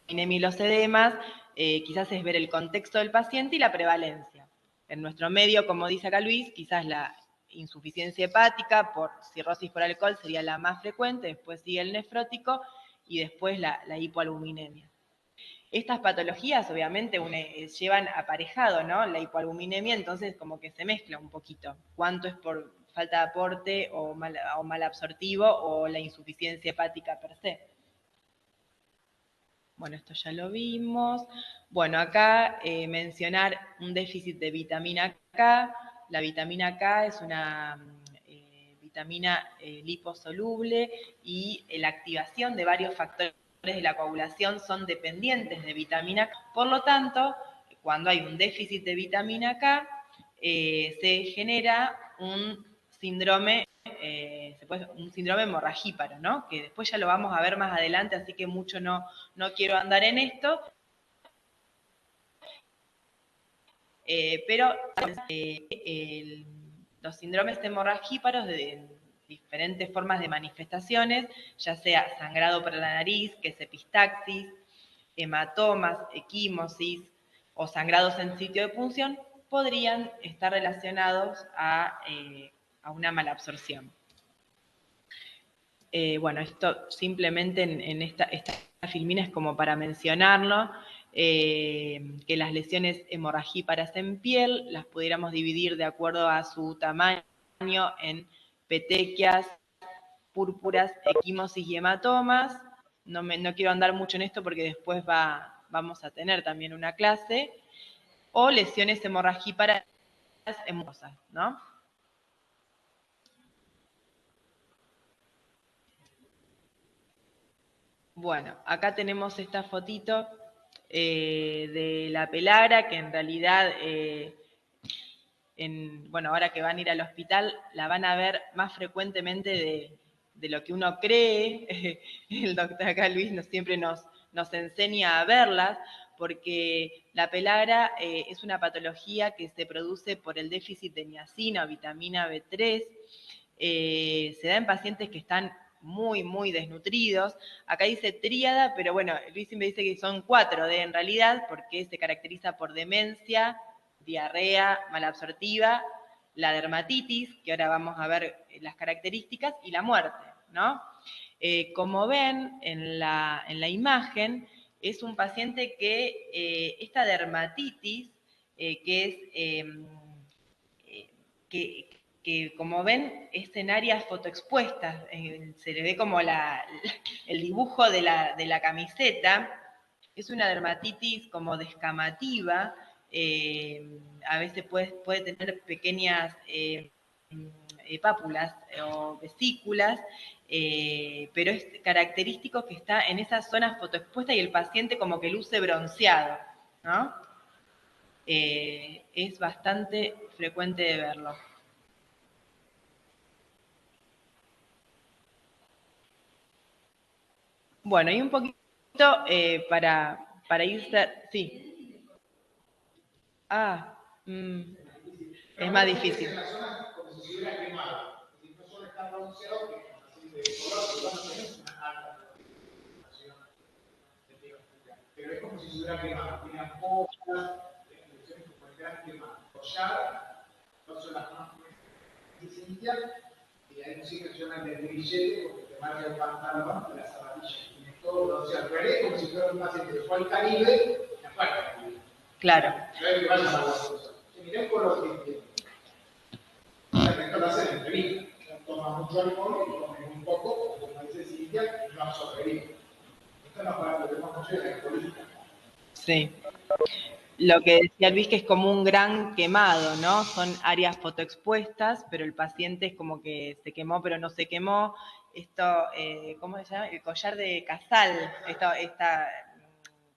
y los edemas, quizás es ver el contexto del paciente y la prevalencia. En nuestro medio, como dice acá Luis, quizás la insuficiencia hepática por cirrosis por alcohol sería la más frecuente, después sigue el nefrótico y después la hipoalbuminemia. Estas patologías obviamente llevan aparejado, ¿no? La hipoalbuminemia, entonces como que se mezcla un poquito. ¿Cuánto es por falta de aporte o malabsortivo o la insuficiencia hepática per se? Bueno, esto ya lo vimos. Bueno, acá mencionar un déficit de vitamina K. La vitamina K es una vitamina liposoluble y la activación de varios factores de la coagulación son dependientes de vitamina K. Por lo tanto, cuando hay un déficit de vitamina K, se genera un síndrome un síndrome hemorragíparo, ¿no? Que después ya lo vamos a ver más adelante, así que mucho no quiero andar en esto. Pero los síndromes hemorragíparos de diferentes formas de manifestaciones, ya sea sangrado por la nariz, que es epistaxis, hematomas, equimosis o sangrados en sitio de punción, podrían estar relacionados a una malabsorción. Bueno, esto simplemente en esta filmina es como para mencionarlo, que las lesiones hemorragíparas en piel las pudiéramos dividir de acuerdo a su tamaño en petequias, púrpuras, equimosis y hematomas. No quiero andar mucho en esto porque después vamos a tener también una clase. O lesiones hemorragíparas hemosas, ¿no? Bueno, acá tenemos esta fotito de la pelara, que en realidad, bueno, ahora que van a ir al hospital, la van a ver más frecuentemente de lo que uno cree. El doctor acá, Luis, siempre nos enseña a verlas, porque la pelara es una patología que se produce por el déficit de niacina o vitamina B3. Se da en pacientes que están muy, muy desnutridos. Acá dice tríada, pero bueno, Luis me dice que son 4D en realidad, porque se caracteriza por demencia, diarrea malabsortiva, la dermatitis, que ahora vamos a ver las características, y la muerte, ¿no? Como ven en la imagen, es un paciente que esta dermatitis, que como ven es en áreas fotoexpuestas, se le ve como el dibujo de la camiseta, es una dermatitis como descamativa, a veces puede tener pequeñas pápulas o vesículas, pero es característico que está en esas zonas fotoexpuestas y el paciente como que luce bronceado, ¿no? Es bastante frecuente de verlo. Bueno, y un poquito para irse... Sí. Es más difícil. Como si se hubiera quemado. No solo está bronceado, que de color, tenemos una alta concentración de pigmentación. Pero es como si se hubiera quemado. Tiene ampollas, lesiones como el gran quemado. Collar, no son las más distintas, y ahí sí mencionan el grillete, porque te marca el pantalón de la zapatilla. Tiene todo bronceado. Pero es como si fuera un paciente que fue al Caribe, la falta del Caribe. Claro. No es que vayas a la cosa. Mirá el color que tiene. Esto lo hace en entrevista. Toma mucho alcohol y come muy poco, como dice Silvia, no absorbería. Esto no es para lo que hemos hecho de alcoholista. Sí. Lo que decía Luis, que es como un gran quemado, ¿no? Son áreas fotoexpuestas, pero el paciente es como que se quemó, pero no se quemó. Esto, ¿cómo se llama? El collar de Casal,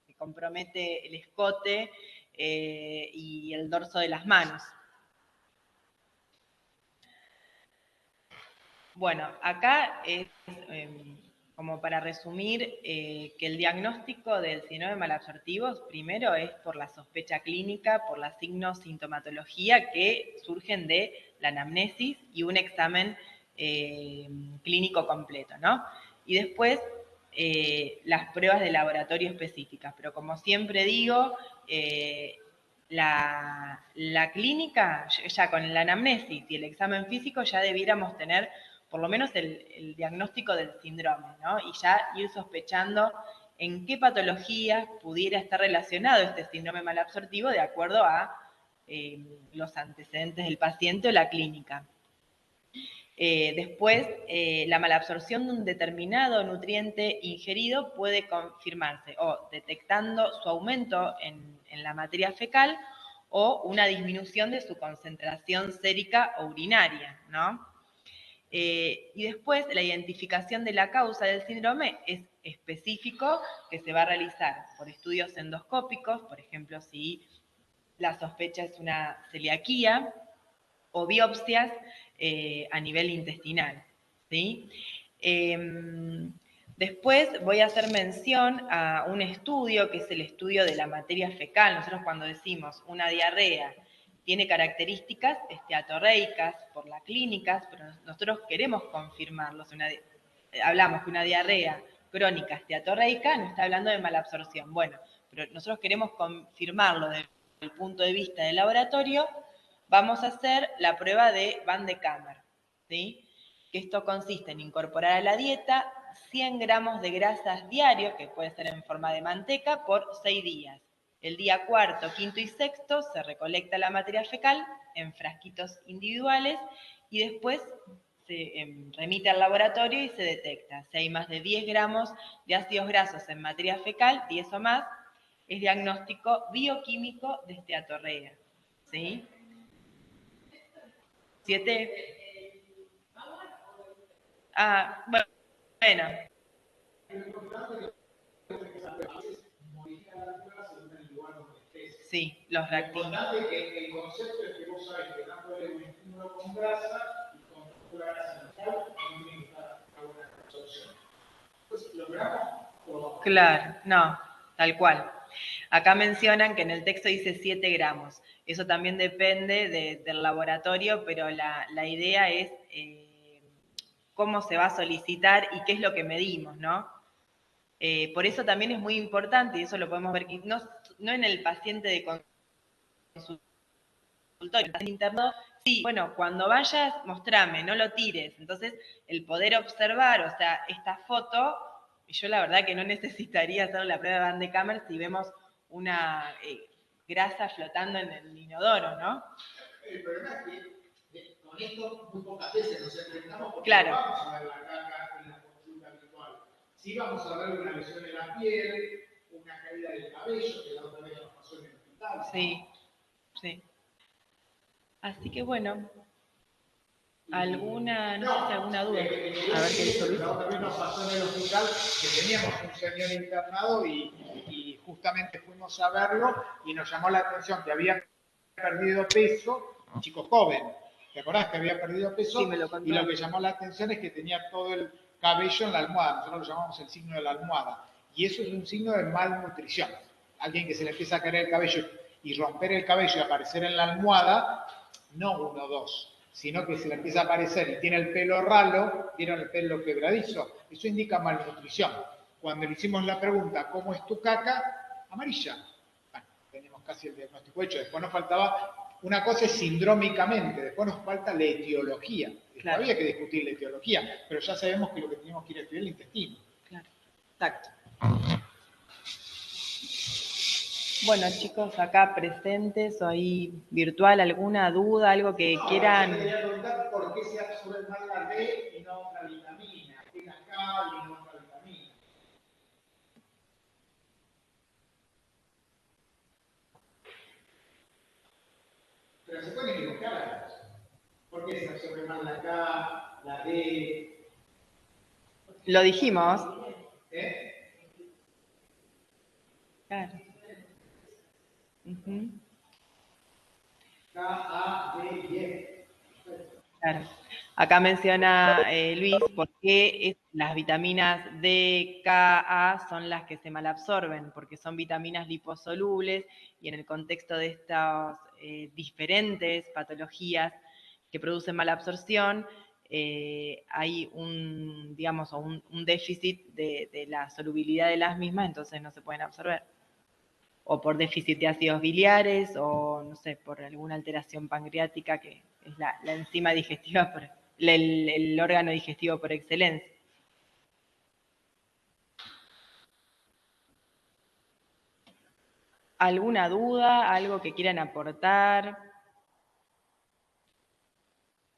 que compromete el escote y el dorso de las manos. Bueno, acá es como para resumir que el diagnóstico del síndrome malabsortivo primero es por la sospecha clínica, por la signo-sintomatología que surgen de la anamnesis y un examen clínico completo, ¿no? Y después las pruebas de laboratorio específicas, pero como siempre digo, la clínica, ya con la anamnesis y el examen físico ya debiéramos tener por lo menos el diagnóstico del síndrome, ¿no? Y ya ir sospechando en qué patología pudiera estar relacionado este síndrome malabsortivo de acuerdo a los antecedentes del paciente o la clínica. Después, la malabsorción de un determinado nutriente ingerido puede confirmarse o detectando su aumento en la materia fecal o una disminución de su concentración sérica o urinaria, ¿no? Y después, la identificación de la causa del síndrome es específico, que se va a realizar por estudios endoscópicos, por ejemplo, si la sospecha es una celiaquía, o biopsias a nivel intestinal, ¿sí? Después voy a hacer mención a un estudio, que es el estudio de la materia fecal. Nosotros cuando decimos una diarrea tiene características esteatorreicas por la clínica, pero nosotros queremos confirmarlos. Hablamos que una diarrea crónica esteatorreica no está hablando de malabsorción. Bueno, pero nosotros queremos confirmarlo desde el punto de vista del laboratorio. Vamos a hacer la prueba de Van de Kammer, ¿sí? que esto consiste en incorporar a la dieta 100 gramos de grasas diarios, que puede ser en forma de manteca, por 6 días. El día cuarto, quinto y sexto se recolecta la materia fecal en frasquitos individuales y después se remite al laboratorio y se detecta. Si hay más de 10 gramos de ácidos grasos en materia fecal, 10 o más, es diagnóstico bioquímico de esteatorrea. ¿Sí? 7. Ah, bueno. Sí, los Lo reactivos. importante es que el concepto es que vos sabés que dándole un estímulo con grasa y con la grasa natural, no tiene que estar una buena absorción. Entonces, logramos todo. Claro, no, tal cual. Acá mencionan que en el texto dice 7 gramos. Eso también depende del laboratorio, pero la idea es cómo se va a solicitar y qué es lo que medimos, ¿no? Por eso también es muy importante, y eso lo podemos ver, no en el paciente de consultorio, en interno, sí, bueno, cuando vayas, mostrame, no lo tires. Entonces, el poder observar, o sea, esta foto, yo la verdad que no necesitaría hacer la prueba de Van de Kammer si vemos una grasa flotando en el inodoro, ¿no? El problema es que con esto muy pocas veces nos enfrentamos porque Claro. no vamos a ver la caca en la consulta habitual. Sí vamos a ver una lesión en la piel, una caída del cabello, que la otra vez nos pasó en el hospital. Sí, sí. Así que bueno, alguna, no sé si alguna duda. A ver qué dijo Luis. La otra vez nos pasó en el hospital que teníamos un señor internado y justamente fuimos a verlo y nos llamó la atención que había perdido peso, un chico joven. ¿Te acordás que había perdido peso? Sí, me lo contó. Y lo que llamó la atención es que tenía todo el cabello en la almohada. Nosotros lo llamamos el signo de la almohada. Y eso es un signo de malnutrición. Alguien que se le empieza a caer el cabello y romper el cabello y aparecer en la almohada, no 1 o 2, sino que se le empieza a aparecer y tiene el pelo ralo, ¿vieron el pelo quebradizo? Eso indica malnutrición. Cuando le hicimos la pregunta, ¿cómo es tu caca? Amarilla. Bueno, tenemos casi el diagnóstico hecho. Después nos faltaba, una cosa es sindrómicamente, después nos falta la etiología. Claro. Había que discutir la etiología, pero ya sabemos que lo que teníamos que ir a estudiar es el intestino. Claro, exacto. Bueno, chicos, acá presentes o ahí virtual, ¿alguna duda, algo que quieran? Yo quería preguntar por qué se absorbe más la D y no otra vitamina, que la K y no otra vitamina. Pero se pueden equivocar las cosas. ¿Por qué se absorbe más la K, la D? Lo dijimos. Claro. K, A, D y E. Claro. Acá menciona Luis por qué las vitaminas D, K, A son las que se malabsorben, porque son vitaminas liposolubles y en el contexto de estas diferentes patologías que producen malabsorción, hay un, digamos, un déficit de la solubilidad de las mismas, entonces no se pueden absorber. O por déficit de ácidos biliares, o no sé, por alguna alteración pancreática, que es la enzima digestiva, el órgano digestivo por excelencia. ¿Alguna duda? ¿Algo que quieran aportar?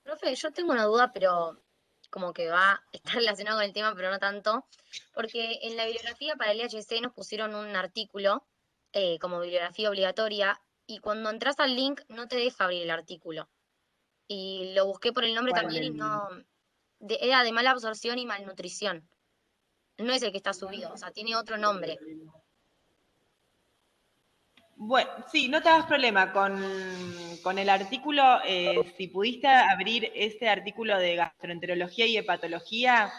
Profe, yo tengo una duda, pero como que va a estar relacionado con el tema, pero no tanto, porque en la bibliografía para el IHC nos pusieron un artículo como bibliografía obligatoria y cuando entras al link no te deja abrir el artículo. Y lo busqué por el nombre ¿Cuál también y no, era de mala absorción y malnutrición. No es el que está subido, o sea, tiene otro nombre. Bueno, sí, no te hagas problema con el artículo. Si pudiste abrir ese artículo de gastroenterología y hepatología,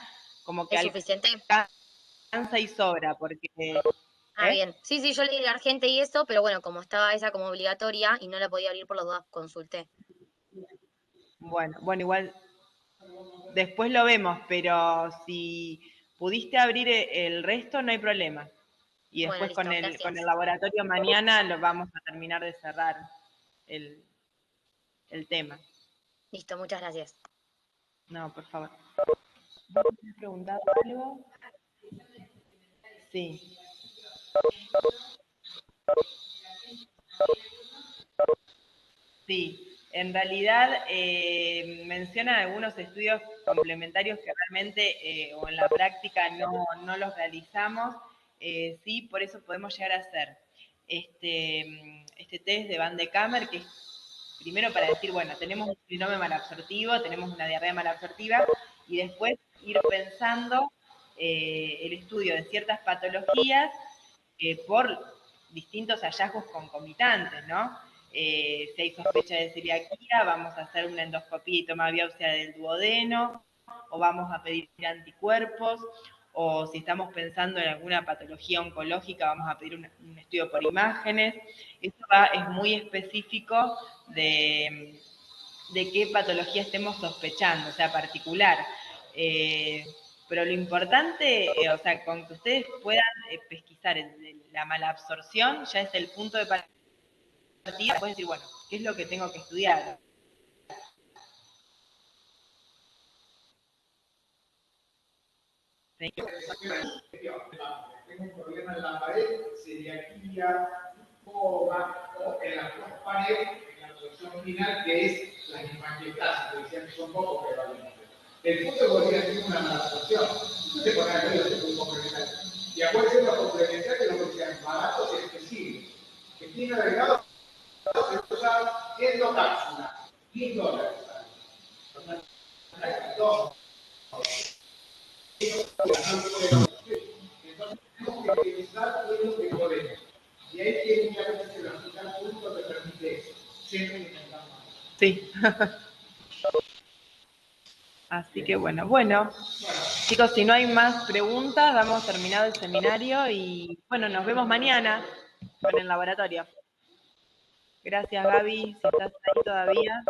como que ¿Es suficiente? alcanza y sobra, porque... Ah, bien. Sí, sí, yo leí el Argente y eso, pero bueno, como estaba esa como obligatoria y no la podía abrir por las dudas, consulté. Bueno, igual después lo vemos, pero si pudiste abrir el resto, no hay problema. Y Bueno, después listo, con el gracias. laboratorio mañana lo vamos a terminar de cerrar el tema. Listo, muchas gracias. No, por favor. ¿Vos me has preguntado algo? Sí. Sí, en realidad mencionan algunos estudios complementarios que realmente o en la práctica no los realizamos. Sí, por eso podemos llegar a hacer este test de Van de Kammer, que es primero para decir, bueno, tenemos un síndrome malabsortivo, tenemos una diarrea malabsortiva, y después ir pensando el estudio de ciertas patologías por distintos hallazgos concomitantes, ¿no? Si hay sospecha de celiaquía, vamos a hacer una endoscopía y toma biopsia del duodeno, o vamos a pedir anticuerpos, o si estamos pensando en alguna patología oncológica, vamos a pedir un estudio por imágenes. Esto es muy específico de qué patología estemos sospechando, o sea, particular. Pero lo importante, o sea, con que ustedes puedan pesquisar la malabsorción, ya es el punto de partida. Pueden decir, bueno, ¿qué es lo que tengo que estudiar? Tengo un problema en la pared, celiaquía, coma, o en la pared, en la absorción final, que es la hemangioplastia, que decían que son poco prevalentes. El punto podría ser una malabsorción. No te pones a ver los un complementario. Y acuérdense los complementarios, lo que sean baratos y accesibles. Que tiene agregado, se usa endocápsula, $10. Dos. Entonces tenemos que utilizar todo lo que podemos. Y ahí que muchas veces el hospital público te permite eso. Siempre intentamos. Sí. Así que bueno, chicos, si no hay más preguntas, damos terminado el seminario y bueno, nos vemos mañana con el laboratorio. Gracias, Gaby, si estás ahí todavía.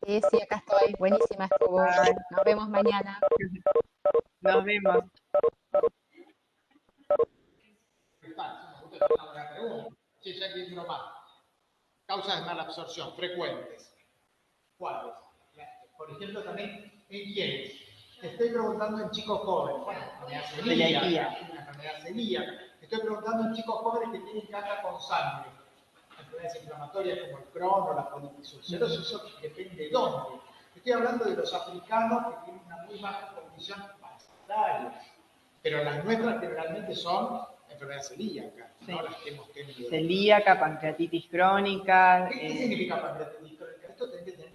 Sí, acá estoy. Buenísima estuvo. Ay. Nos vemos mañana. Nos vemos. Sí, ya que más. Causas de malabsorción frecuentes. ¿Cuáles? Por ejemplo, también en quiénes. Estoy preguntando en chicos jóvenes. Bueno, enfermedad celíaca. Estoy preguntando en chicos jóvenes que tienen caca con sangre. Enfermedades inflamatorias como el Crohn o la colitis ulcerosa. Eso depende de dónde. Estoy hablando de los africanos que tienen una muy baja condición parasitaria. Pero las nuestras generalmente son enfermedades celíacas, sí. No las que hemos tenido. Celíaca, pancreatitis crónica. ¿Qué significa pancreatitis crónica? Esto tenés que tener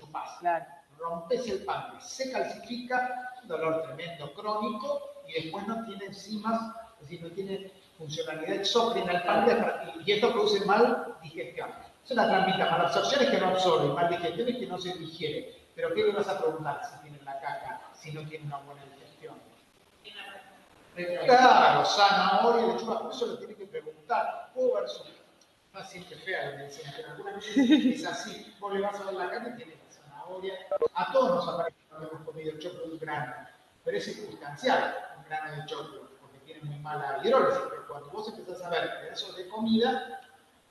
chupás. Claro. Rompes el páncreas, se calcifica, un dolor tremendo crónico y después no tiene enzimas, es decir, no tiene funcionalidad exócrina al páncreas y esto produce mal digestión. Es una trampita, malabsorción es que no absorbe, mal digestión es que no se digiere. Pero ¿qué le vas a preguntar si tiene la caca, si no tiene una buena digestión? Claro, zanahoria, lechuga, por eso lo tiene que preguntar. ¿Puedo ver su fácil que fea la medicina? Pero algunas veces es así. Vos le vas a ver la carne y tiene la zanahoria. A todos nos aparece cuando hemos comido choclo de un grano, pero es circunstancial un grano de choclo, porque tiene muy mala hidrólisis. Pero cuando vos empezás a ver pedazos de comida,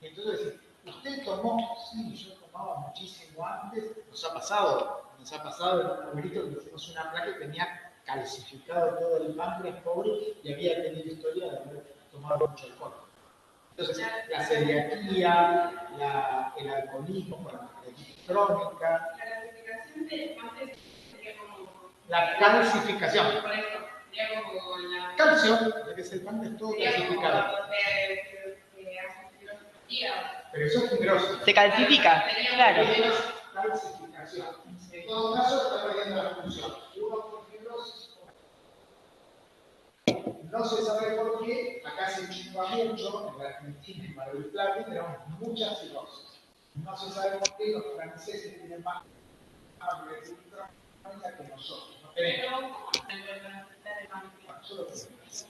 entonces decís, ¿usted tomó? Sí, yo tomaba muchísimo antes. Nos ha pasado en un numerito que hicimos una placa que tenía calcificado todo el páncreas pobre y había tenido historia de haber tomado mucho alcohol. Entonces, la celiaquía, el alcoholismo con la pancreatitis crónica. La calcificación. Calcio, que es el páncreas todo calcificado. Pero eso es fibrosis. Se calcifica, claro. Calcificación. En todo caso, está perdiendo la función. Uno por fibrosis. No se sabe por qué, acá se chupa mucho, en la Argentina, en Mar del Plata, tenemos mucha cirrosis. No se sabe por qué los franceses tienen más hambre de crónica que nosotros. No tenemos. Bueno, solo tenemos.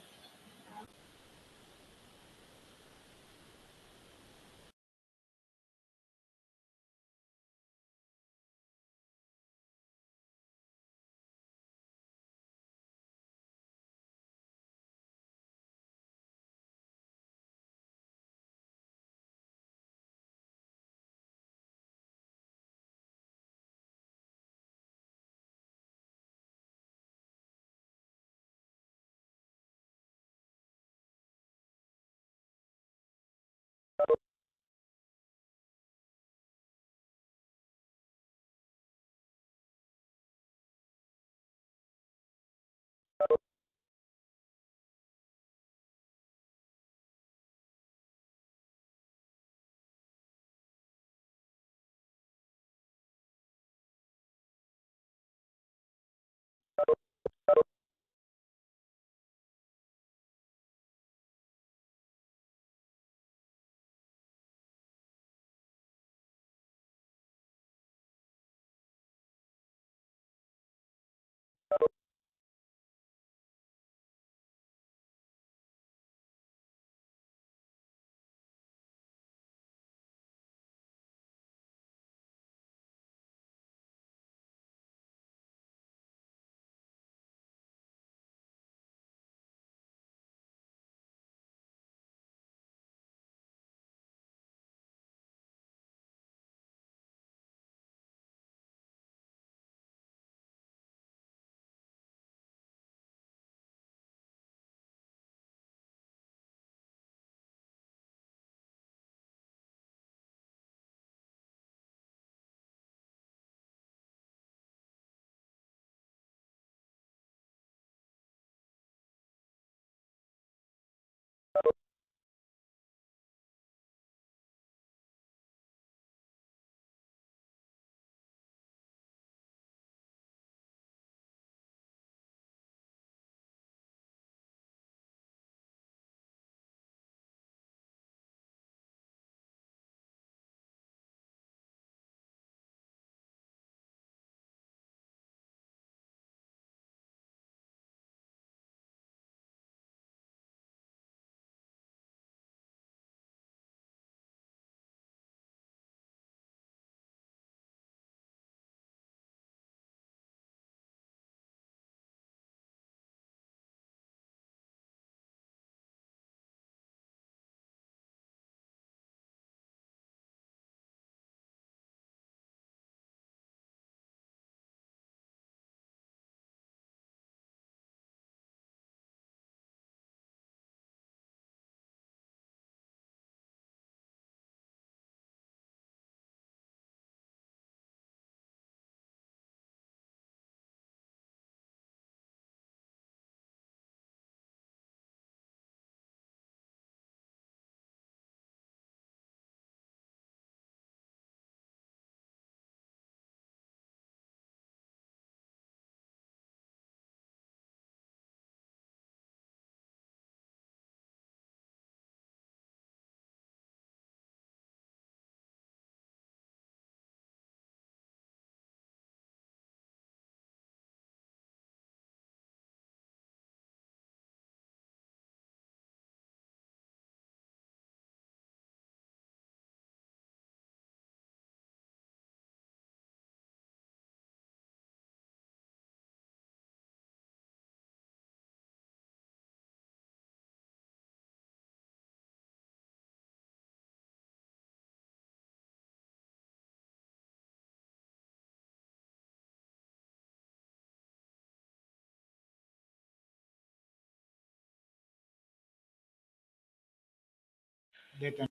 de